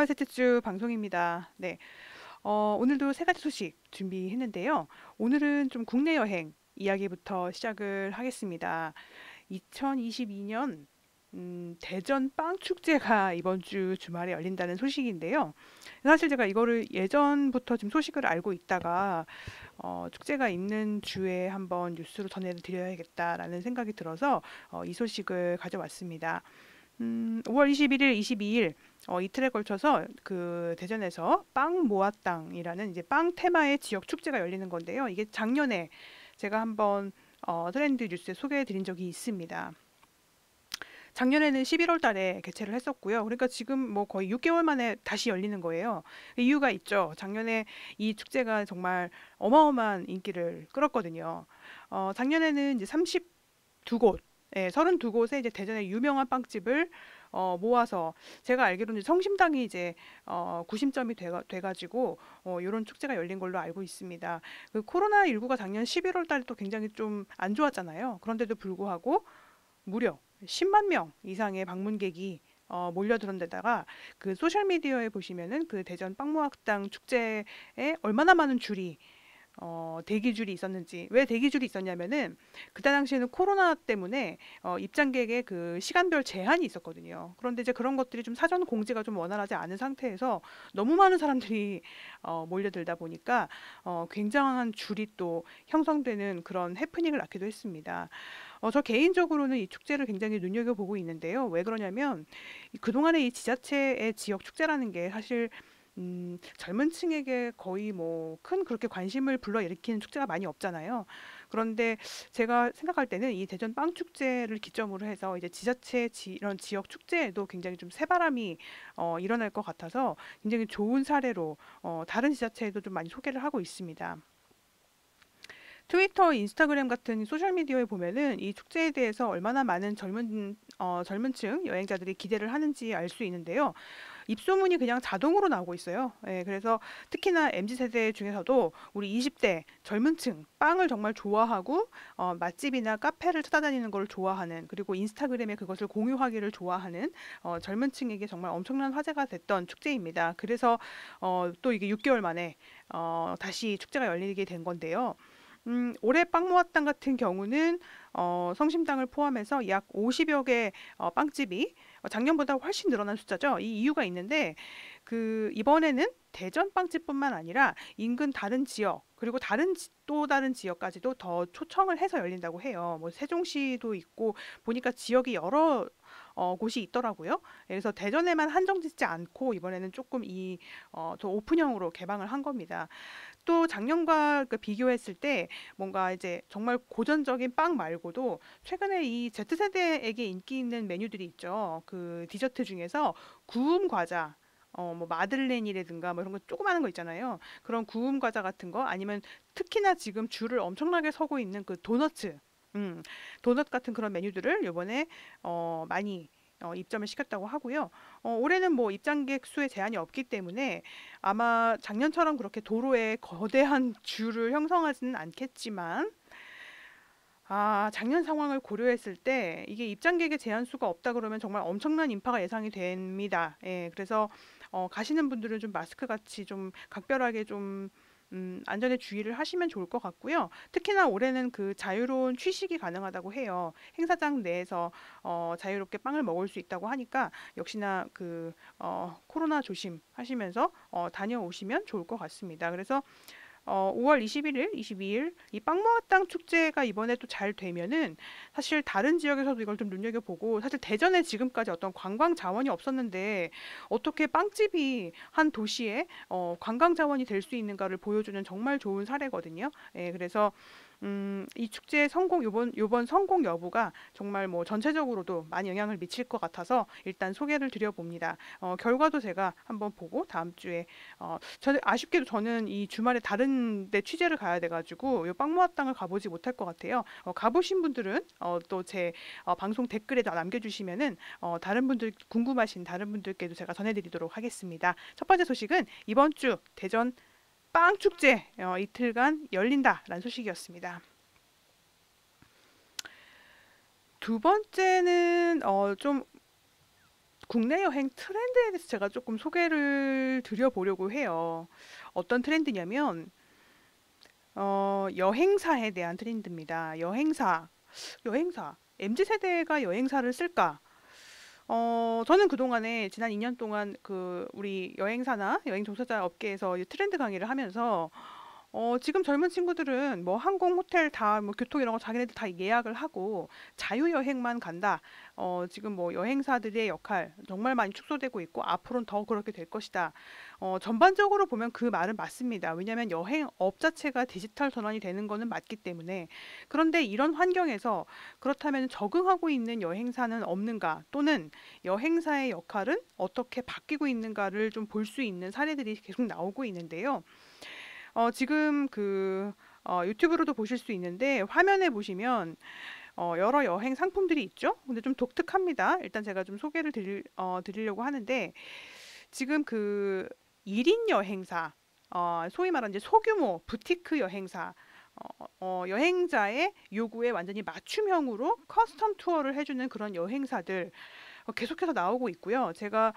셋째 주 방송입니다. 네, 오늘도 세 가지 소식 준비했는데요. 오늘은 좀 국내 여행 이야기부터 시작을 하겠습니다. 2022년 대전 빵 축제가 이번 주 주말에 열린다는 소식인데요. 사실 제가 이거를 예전부터 좀 소식을 알고 있다가 축제가 있는 주에 한번 뉴스로 전해드려야겠다라는 생각이 들어서 이 소식을 가져왔습니다. 5월 21일, 22일 이틀에 걸쳐서 그 대전에서 빵 모아땅이라는 이제 빵 테마의 지역 축제가 열리는 건데요. 이게 작년에 제가 한번 트렌드 뉴스에 소개해 드린 적이 있습니다. 작년에는 11월 달에 개최를 했었고요. 그러니까 지금 뭐 거의 6개월 만에 다시 열리는 거예요. 이유가 있죠. 작년에 이 축제가 정말 어마어마한 인기를 끌었거든요. 작년에는 이제 32곳, 32곳에 이제 대전의 유명한 빵집을 모아서 제가 알기로는 성심당이 이제 구심점이 돼가지고 이런 축제가 열린 걸로 알고 있습니다. 그 코로나19가 작년 11월 달에 또 굉장히 좀 안 좋았잖아요. 그런데도 불구하고 무려 10만 명 이상의 방문객이 몰려드는 데다가 그 소셜미디어에 보시면은 그 대전 빵모학당 축제에 얼마나 많은 줄이 대기줄이 있었는지. 왜 대기줄이 있었냐면은 그때 당시에는 코로나 때문에 입장객의 그 시간별 제한이 있었거든요. 그런데 이제 그런 것들이 좀 사전 공지가 좀 원활하지 않은 상태에서 너무 많은 사람들이 몰려들다 보니까 굉장한 줄이 또 형성되는 그런 해프닝을 낳기도 했습니다. 저 개인적으로는 이 축제를 굉장히 눈여겨보고 있는데요. 왜 그러냐면 그동안의 이 지자체의 지역 축제라는 게 사실 젊은 층에게 거의 뭐 큰 그렇게 관심을 불러일으키는 축제가 많이 없잖아요. 그런데 제가 생각할 때는 이 대전 빵 축제를 기점으로 해서 이제 이런 지역 축제에도 굉장히 좀 새바람이 일어날 것 같아서 굉장히 좋은 사례로 다른 지자체에도 좀 많이 소개를 하고 있습니다. 트위터, 인스타그램 같은 소셜미디어에 보면은 이 축제에 대해서 얼마나 많은 젊은층 여행자들이 기대를 하는지 알 수 있는데요. 입소문이 그냥 자동으로 나오고 있어요. 예, 그래서 특히나 MZ 세대 중에서도 우리 20대 젊은층 빵을 정말 좋아하고 맛집이나 카페를 찾아다니는 걸 좋아하는, 그리고 인스타그램에 그것을 공유하기를 좋아하는 젊은층에게 정말 엄청난 화제가 됐던 축제입니다. 그래서 또 이게 6개월 만에 다시 축제가 열리게 된 건데요. 올해 빵 모았당 같은 경우는 성심당을 포함해서 약 50여 개 빵집이 작년보다 훨씬 늘어난 숫자죠. 이 이유가 있는데 그 이번에는 대전 빵집뿐만 아니라 인근 다른 지역, 그리고 또 다른 지역까지도 더 초청을 해서 열린다고 해요. 뭐 세종시도 있고 보니까 지역이 여러 곳이 있더라고요. 그래서 대전에만 한정짓지 않고 이번에는 조금 더 오픈형으로 개방을 한 겁니다. 또 작년과 그 비교했을 때 뭔가 이제 정말 고전적인 빵 말고도 최근에 이 Z세대에게 인기 있는 메뉴들이 있죠. 그 디저트 중에서 구움 과자, 뭐 마들렌이라든가 뭐 이런 거 조그마한 거 있잖아요. 그런 구움 과자 같은 거, 아니면 특히나 지금 줄을 엄청나게 서고 있는 그 도너츠, 음, 도넛 같은 그런 메뉴들을 이번에 많이 입점을 시켰다고 하고요. 올해는 뭐 입장객 수에 제한이 없기 때문에 아마 작년처럼 그렇게 도로에 거대한 줄을 형성하지는 않겠지만, 작년 상황을 고려했을 때 이게 입장객의 제한 수가 없다 그러면 정말 엄청난 인파가 예상이 됩니다. 예, 그래서 가시는 분들은 좀 마스크 같이 좀 각별하게 좀 안전에 주의를 하시면 좋을 것 같고요. 특히나 올해는 그 자유로운 취식이 가능하다고 해요. 행사장 내에서 자유롭게 빵을 먹을 수 있다고 하니까 역시나 그 코로나 조심하시면서 다녀오시면 좋을 것 같습니다. 그래서 5월 21일, 22일 이 빵모아땅 축제가 이번에 또 잘 되면은 사실 다른 지역에서도 이걸 좀 눈여겨보고, 사실 대전에 지금까지 어떤 관광 자원이 없었는데 어떻게 빵집이 한 도시에 관광 자원이 될 수 있는가를 보여주는 정말 좋은 사례거든요. 예, 그래서 이 축제의 요번 성공 여부가 정말 뭐 전체적으로도 많이 영향을 미칠 것 같아서 일단 소개를 드려봅니다. 결과도 제가 한번 보고 다음 주에 저는 아쉽게도 저는 이 주말에 다른 데 취재를 가야 돼가지고 이 빵모아땅을 가보지 못할 것 같아요. 가보신 분들은 또 제 방송 댓글에 다 남겨주시면은 궁금하신 다른 분들께도 제가 전해드리도록 하겠습니다. 첫 번째 소식은 이번 주 대전 빵 축제 이틀간 열린다라는 소식이었습니다. 두 번째는 좀 국내 여행 트렌드에 대해서 제가 조금 소개를 드려보려고 해요. 어떤 트렌드냐면 여행사에 대한 트렌드입니다. 여행사. MZ세대가 여행사를 쓸까? 저는 그동안에 지난 2년 동안 우리 여행사나 여행 종사자 업계에서 이 트렌드 강의를 하면서 지금 젊은 친구들은 뭐 항공, 호텔 다 뭐 교통 이런 거 자기네들 다 예약을 하고 자유여행만 간다. 지금 뭐 여행사들의 역할 정말 많이 축소되고 있고 앞으로는 더 그렇게 될 것이다. 전반적으로 보면 그 말은 맞습니다. 왜냐하면 여행업 자체가 디지털 전환이 되는 거는 맞기 때문에. 그런데 이런 환경에서 그렇다면 적응하고 있는 여행사는 없는가? 또는 여행사의 역할은 어떻게 바뀌고 있는가를 좀 볼 수 있는 사례들이 계속 나오고 있는데요. 지금 유튜브로도 보실 수 있는데 화면에 보시면 여러 여행 상품들이 있죠. 근데 좀 독특합니다. 일단 제가 좀 소개를 드리려고 하는데 지금 1인 여행사, 소위 말하는 이제 소규모 부티크 여행사, 여행자의 요구에 완전히 맞춤형으로 커스텀 투어를 해주는 그런 여행사들 계속해서 나오고 있고요. 제가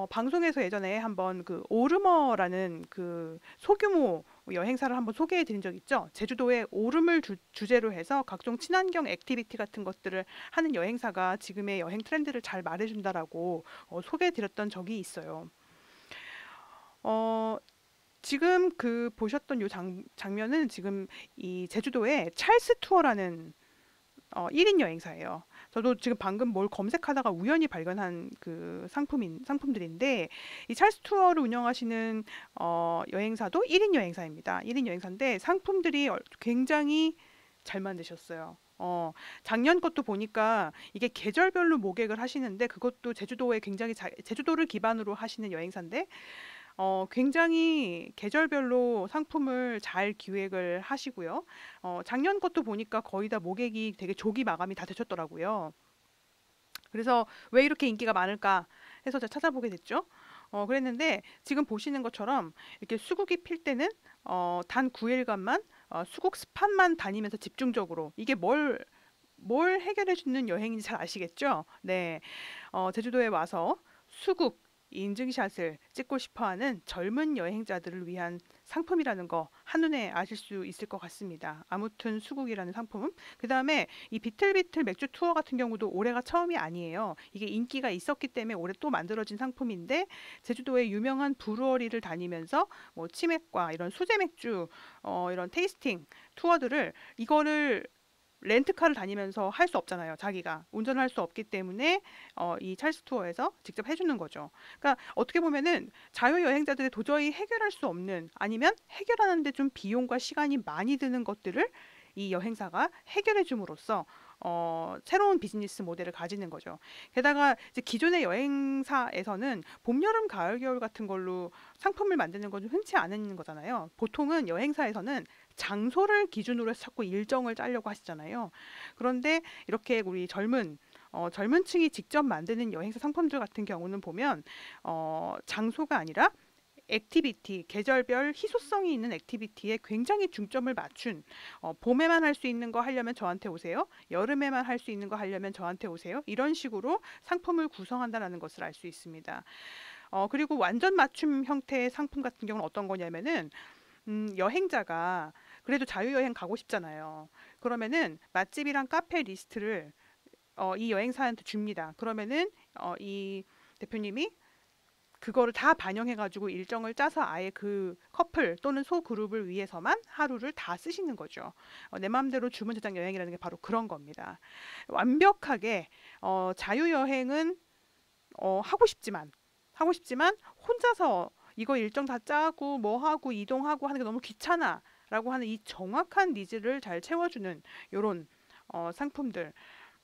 방송에서 예전에 한번 오르머라는 소규모 여행사를 한번 소개해 드린 적 있죠. 제주도에 오름을 주제로 해서 각종 친환경 액티비티 같은 것들을 하는 여행사가 지금의 여행 트렌드를 잘 말해준다라고 소개해 드렸던 적이 있어요. 어, 지금 보셨던 요 장면은 지금 이 제주도의 찰스 투어라는 1인 여행사예요. 저도 지금 방금 뭘 검색하다가 우연히 발견한 상품들인데, 이 찰스 투어를 운영하시는 여행사도 1인 여행사입니다. 1인 여행사인데 상품들이 굉장히 잘 만드셨어요. 작년 것도 보니까 이게 계절별로 모객을 하시는데 그것도 제주도에 제주도를 기반으로 하시는 여행사인데 굉장히 계절별로 상품을 잘 기획을 하시고요. 작년 것도 보니까 거의 다 모객이 되게 조기 마감이 다 되셨더라고요. 그래서 왜 이렇게 인기가 많을까 해서 제가 찾아보게 됐죠. 그랬는데 지금 보시는 것처럼 이렇게 수국이 필 때는 단 9일간만 수국 스팟만 다니면서 집중적으로 이게 뭘 해결해 주는 여행인지 잘 아시겠죠? 네. 제주도에 와서 수국 인증샷을 찍고 싶어하는 젊은 여행자들을 위한 상품이라는 거 한눈에 아실 수 있을 것 같습니다. 아무튼 수국이라는 상품. 그 다음에 이 비틀비틀 맥주 투어 같은 경우도 올해가 처음이 아니에요. 이게 인기가 있었기 때문에 올해 또 만들어진 상품인데 제주도의 유명한 브루어리를 다니면서 뭐 치맥과 이런 수제 맥주, 이런 테이스팅 투어들을 이거를 렌트카를 다니면서 할 수 없잖아요. 자기가 운전을 할 수 없기 때문에 이 찰스 투어에서 직접 해주는 거죠. 그러니까 어떻게 보면은 자유 여행자들이 도저히 해결할 수 없는 아니면 해결하는데 좀 비용과 시간이 많이 드는 것들을 이 여행사가 해결해 줌으로써 새로운 비즈니스 모델을 가지는 거죠. 게다가 이제 기존의 여행사에서는 봄, 여름, 가을, 겨울 같은 걸로 상품을 만드는 건 좀 흔치 않은 거잖아요. 보통은 여행사에서는 장소를 기준으로 해서 자꾸 일정을 짜려고 하시잖아요. 그런데 이렇게 우리 젊은 층이 직접 만드는 여행사 상품들 같은 경우는 보면 장소가 아니라 액티비티, 계절별 희소성이 있는 액티비티에 굉장히 중점을 맞춘 봄에만 할 수 있는 거 하려면 저한테 오세요. 여름에만 할 수 있는 거 하려면 저한테 오세요. 이런 식으로 상품을 구성한다는 것을 알 수 있습니다. 그리고 완전 맞춤 형태의 상품 같은 경우는 어떤 거냐면은 여행자가 그래도 자유여행 가고 싶잖아요. 그러면은 맛집이랑 카페 리스트를 이 여행사한테 줍니다. 그러면은 이 대표님이 그거를 다 반영해가지고 일정을 짜서 아예 그 커플 또는 소그룹을 위해서만 하루를 다 쓰시는 거죠. 내 마음대로 주문 저장 여행이라는 게 바로 그런 겁니다. 완벽하게 자유여행은 하고 싶지만 혼자서 이거 일정 다 짜고 뭐 하고 이동하고 하는 게 너무 귀찮아라고 하는 이 정확한 니즈를 잘 채워주는 요런 상품들.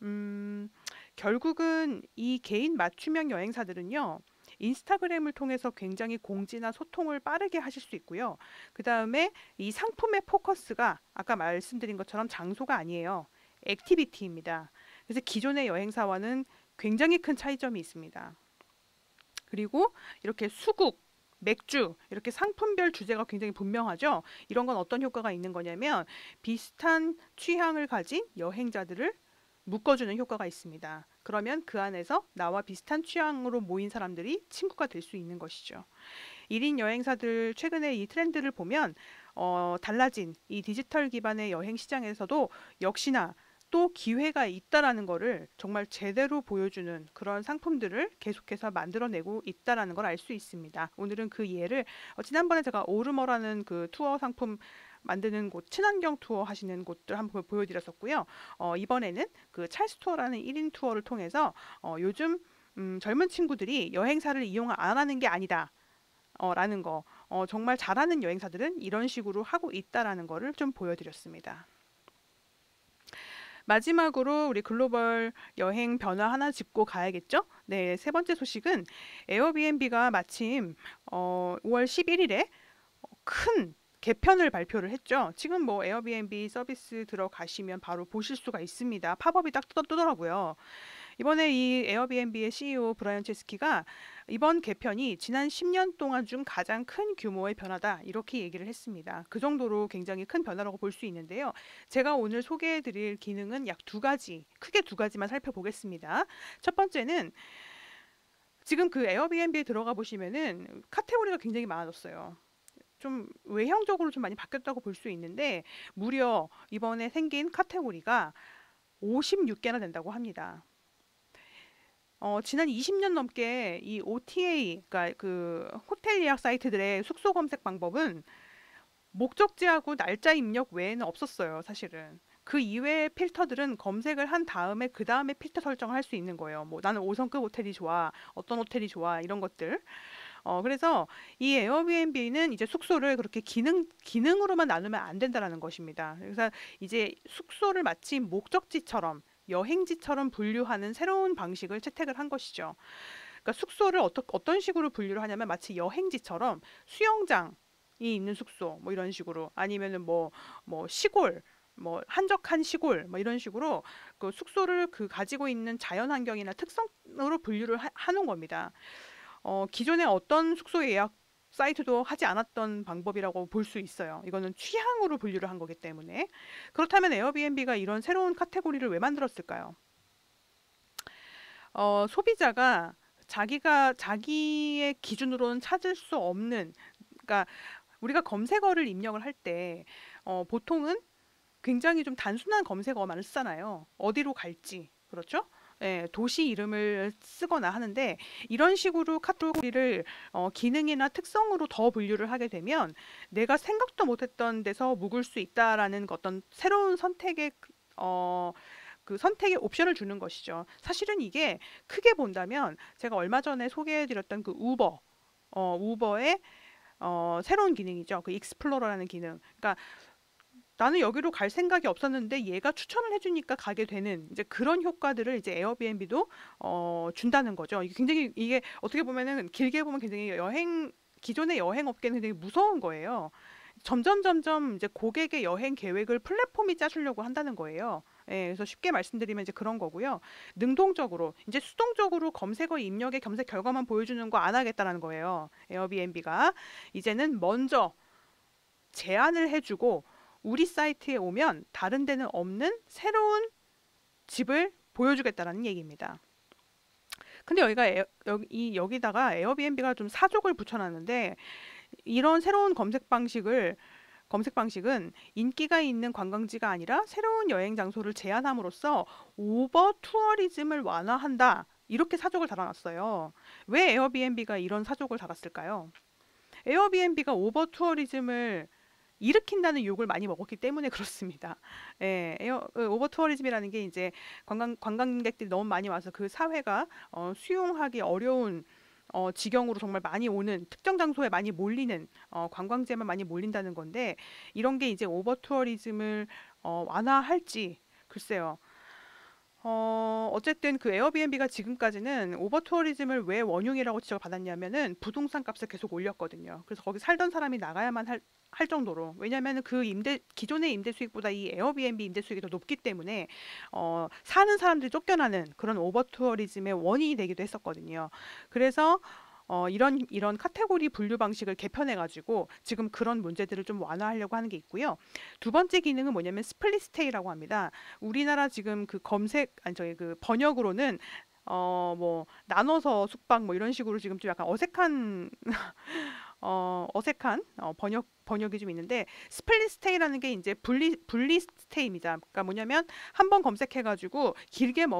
음, 결국은 이 개인 맞춤형 여행사들은요. 인스타그램을 통해서 굉장히 공지나 소통을 빠르게 하실 수 있고요. 그 다음에 이 상품의 포커스가 아까 말씀드린 것처럼 장소가 아니에요. 액티비티입니다. 그래서 기존의 여행사와는 굉장히 큰 차이점이 있습니다. 그리고 이렇게 수국, 맥주 이렇게 상품별 주제가 굉장히 분명하죠. 이런 건 어떤 효과가 있는 거냐면 비슷한 취향을 가진 여행자들을 묶어주는 효과가 있습니다. 그러면 그 안에서 나와 비슷한 취향으로 모인 사람들이 친구가 될 수 있는 것이죠. 1인 여행사들 최근에 이 트렌드를 보면 달라진 이 디지털 기반의 여행 시장에서도 역시나 또 기회가 있다라는 거를 정말 제대로 보여주는 그런 상품들을 계속해서 만들어내고 있다라는 걸 알 수 있습니다. 오늘은 그 예를 지난번에 제가 오르머라는 그 투어 상품 만드는 곳, 친환경 투어 하시는 곳들 한번 보여드렸었고요. 이번에는 그 찰스 투어라는 1인 투어를 통해서 요즘 젊은 친구들이 여행사를 이용 안 하는 게 아니다. 라는 거, 정말 잘하는 여행사들은 이런 식으로 하고 있다라는 거를 좀 보여드렸습니다. 마지막으로 우리 글로벌 여행 변화 하나 짚고 가야겠죠? 네, 세 번째 소식은 에어비앤비가 마침 5월 11일에 큰 개편을 발표를 했죠. 지금 뭐 에어비앤비 서비스 들어가시면 바로 보실 수가 있습니다. 팝업이 딱 뜨더라고요. 이번에 이 에어비앤비의 CEO 브라이언 체스키가 이번 개편이 지난 10년 동안 중 가장 큰 규모의 변화다 이렇게 얘기를 했습니다. 그 정도로 굉장히 큰 변화라고 볼 수 있는데요. 제가 오늘 소개해드릴 기능은 약 두 가지, 크게 두 가지만 살펴보겠습니다. 첫 번째는 지금 그 에어비앤비에 들어가 보시면은 카테고리가 굉장히 많아졌어요. 좀 외형적으로 좀 많이 바뀌었다고 볼 수 있는데 무려 이번에 생긴 카테고리가 56개나 된다고 합니다. 지난 20년 넘게 이 OTA, 그러니까 그 호텔 예약 사이트들의 숙소 검색 방법은 목적지하고 날짜 입력 외에는 없었어요, 사실은. 그 이외의 필터들은 검색을 한 다음에 그 다음에 필터 설정을 할 수 있는 거예요. 뭐 나는 5성급 호텔이 좋아, 어떤 호텔이 좋아 이런 것들. 그래서 이 에어비앤비는 이제 숙소를 그렇게 기능으로만 나누면 안 된다라는 것입니다. 그래서 이제 숙소를 마치 목적지처럼 여행지처럼 분류하는 새로운 방식을 채택을 한 것이죠. 그러니까 숙소를 어떤 식으로 분류를 하냐면 마치 여행지처럼 수영장이 있는 숙소 뭐 이런 식으로 아니면은 뭐 시골 뭐 한적한 시골 뭐 이런 식으로 그 숙소를 그 가지고 있는 자연 환경이나 특성으로 분류를 하는 겁니다. 기존에 어떤 숙소 예약 사이트도 하지 않았던 방법이라고 볼 수 있어요. 이거는 취향으로 분류를 한 거기 때문에. 그렇다면 에어비앤비가 이런 새로운 카테고리를 왜 만들었을까요? 소비자가 자기가 자기의 기준으로는 찾을 수 없는, 그러니까 우리가 검색어를 입력을 할 때 보통은 굉장히 좀 단순한 검색어만 쓰잖아요. 어디로 갈지, 그렇죠? 예, 도시 이름을 쓰거나 하는데 이런 식으로 카테고리를 기능이나 특성으로 더 분류를 하게 되면 내가 생각도 못했던 데서 묵을 수 있다라는 어떤 새로운 선택의 그 선택의 옵션을 주는 것이죠. 사실은 이게 크게 본다면 제가 얼마 전에 소개해드렸던 그 우버의 새로운 기능이죠. 그 익스플로러라는 기능. 그러니까 나는 여기로 갈 생각이 없었는데 얘가 추천을 해주니까 가게 되는 이제 그런 효과들을 이제 에어비앤비도 준다는 거죠. 이게 굉장히 이게 어떻게 보면은 길게 보면 굉장히 기존의 여행 업계는 굉장히 무서운 거예요. 점점 이제 고객의 여행 계획을 플랫폼이 짜주려고 한다는 거예요. 예, 그래서 쉽게 말씀드리면 이제 그런 거고요. 능동적으로 이제 수동적으로 검색어 입력의 검색 결과만 보여주는 거 안 하겠다는 거예요. 에어비앤비가 이제는 먼저 제안을 해주고 우리 사이트에 오면 다른 데는 없는 새로운 집을 보여주겠다라는 얘기입니다. 근데 여기다가 에어비앤비가 좀 사족을 붙여놨는데 이런 새로운 검색 방식은 인기가 있는 관광지가 아니라 새로운 여행 장소를 제안함으로써 오버 투어리즘을 완화한다. 이렇게 사족을 달아놨어요. 왜 에어비앤비가 이런 사족을 달았을까요? 에어비앤비가 오버 투어리즘을 일으킨다는 욕을 많이 먹었기 때문에 그렇습니다. 예, 오버 투어리즘이라는 게 이제 관광객들이 너무 많이 와서 그 사회가 수용하기 어려운 지경으로 정말 많이 오는 특정 장소에 많이 몰리는 관광지에만 많이 몰린다는 건데 이런 게 이제 오버 투어리즘을 완화할지 글쎄요. 어쨌든 그 에어비앤비가 지금까지는 오버 투어리즘을 왜 원흉이라고 지적을 받았냐면은 부동산 값을 계속 올렸거든요. 그래서 거기 살던 사람이 나가야만 할 정도로. 왜냐면은 그 기존의 임대 수익보다 이 에어비앤비 임대 수익이 더 높기 때문에 사는 사람들이 쫓겨나는 그런 오버 투어리즘의 원인이 되기도 했었거든요. 그래서 이런 카테고리 분류 방식을 개편해 가지고 지금 그런 문제들을 좀 완화하려고 하는 게 있고요. 두 번째 기능은 뭐냐면 스플릿 스테이라고 합니다. 우리나라 지금 그 검색 아니 저기 그 번역으로는 뭐 나눠서 숙박 뭐 이런 식으로 지금 좀 약간 어색한 어색한 번역이 좀 있는데, 스플릿 스테이라는 게 이제 분리 스테이입니다. 그러니까 뭐냐면 한 번 검색해가지고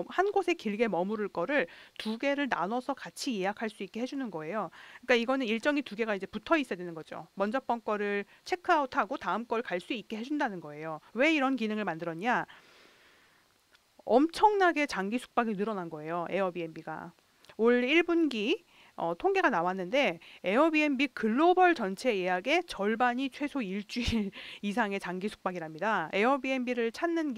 한 곳에 길게 머무를 거를 두 개를 나눠서 같이 예약할 수 있게 해주는 거예요. 그러니까 이거는 일정이 두 개가 이제 붙어 있어야 되는 거죠. 먼저 번 거를 체크아웃하고 다음 걸 갈 수 있게 해준다는 거예요. 왜 이런 기능을 만들었냐? 엄청나게 장기 숙박이 늘어난 거예요. 에어비앤비가. 올 1분기 통계가 나왔는데, 에어비앤비 글로벌 전체 예약의 절반이 최소 일주일 이상의 장기 숙박이랍니다. 에어비앤비를 찾는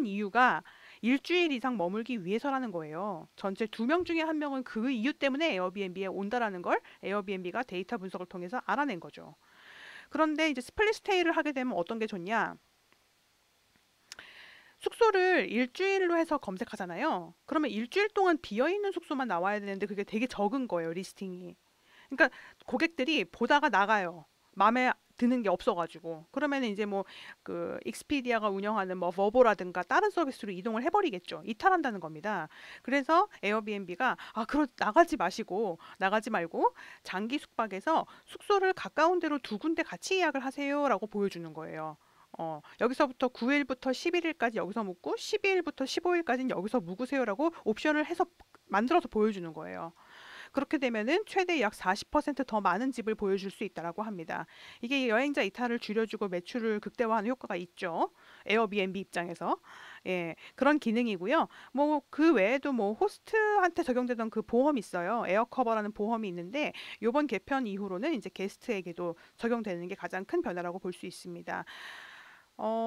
이유가 일주일 이상 머물기 위해서라는 거예요. 전체 2명 중에 1명은 그 이유 때문에 에어비앤비에 온다라는 걸 에어비앤비가 데이터 분석을 통해서 알아낸 거죠. 그런데 이제 스플릿 스테이를 하게 되면 어떤 게 좋냐? 숙소를 일주일로 해서 검색하잖아요. 그러면 일주일 동안 비어있는 숙소만 나와야 되는데 그게 되게 적은 거예요, 리스팅이. 그러니까 고객들이 보다가 나가요. 마음에 드는 게 없어가지고. 그러면 이제 뭐 그 익스피디아가 운영하는 뭐 버보라든가 다른 서비스로 이동을 해버리겠죠. 이탈한다는 겁니다. 그래서 에어비앤비가 나가지 말고 장기 숙박에서 숙소를 가까운 데로 두 군데 같이 예약을 하세요라고 보여주는 거예요. 여기서부터 9일부터 11일까지 여기서 묵고 12일부터 15일까지는 여기서 묵으세요라고 옵션을 해서 만들어서 보여주는 거예요. 그렇게 되면은 최대 약 40%더 많은 집을 보여줄 수 있다라고 합니다. 이게 여행자 이탈을 줄여주고 매출을 극대화하는 효과가 있죠. 에어비앤비 입장에서. 예, 그런 기능이고요. 뭐 그 외에도 뭐 호스트한테 적용되던 그 보험이 있어요. 에어커버라는 보험이 있는데, 요번 개편 이후로는 이제 게스트에게도 적용되는 게 가장 큰 변화라고 볼 수 있습니다. 어,